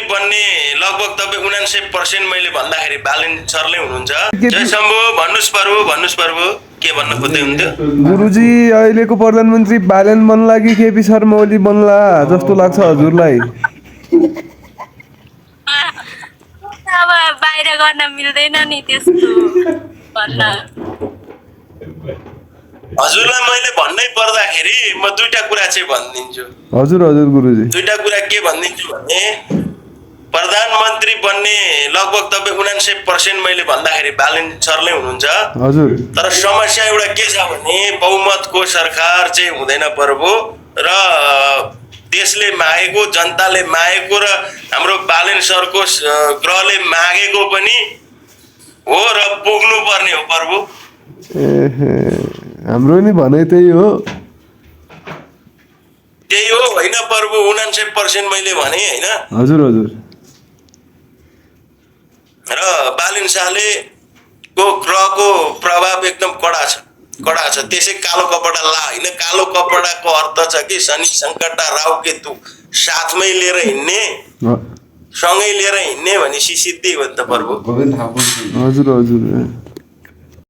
बन्ने लगभग तपाईँ 99% मैले भन्दाखेरि बालन सरले हुनुहुन्छ। जय शम्भु, भन्नुहोस् प्रभु के भन्न खोज्दै हुन्थ्यो? गुरुजी अहिलेको प्रधानमन्त्री बालन बन्ला कि केपी शर्मा ओली बन्ला जस्तो लाग्छ हजुरलाई? अब बाहिर गर्न मिल्दैन नि त्यस्तो भन्न। हजुरलाई मैले भन्नै पर्दाखेरि म दुईटा कुरा चाहिँ भनिदिन्छु। हजुर हजुर गुरुजी। दुईटा कुरा के भनिदिन्छु भने प्रधानमन्त्री बन्ने लगभग तपाईँ 99% मैले भन्दाखेरि बालन सरले हुनुहुन्छ। हजुर। तर समस्या एउटा के छ भने बहुमतको सरकार चाहिँ हुँदैन प्रभु, र देशले मागेको, जनताले मागेको र हाम्रो बालन सरको ग्रहले मागेको पनि हो र पुग्नु पर्ने हो प्रभु। हाम्रो नि भनाइ त्यही हो। त्यही हो होइन प्रभु, 99% मैले भने होइन। हजुर हजुर। र बालन शाहले को ग्रहको प्रभाव एकदम कडा छ। त्यसै कालो कपडा ला होइन, कालो कपडाको अर्थ छ कि शनि सङ्कटा राहु केतु साथमै लिएर हिँड्ने, सँगै लिएर हिँड्ने भनेपछि सिद्धि हो नि त प्रभु। हजुर हजुर।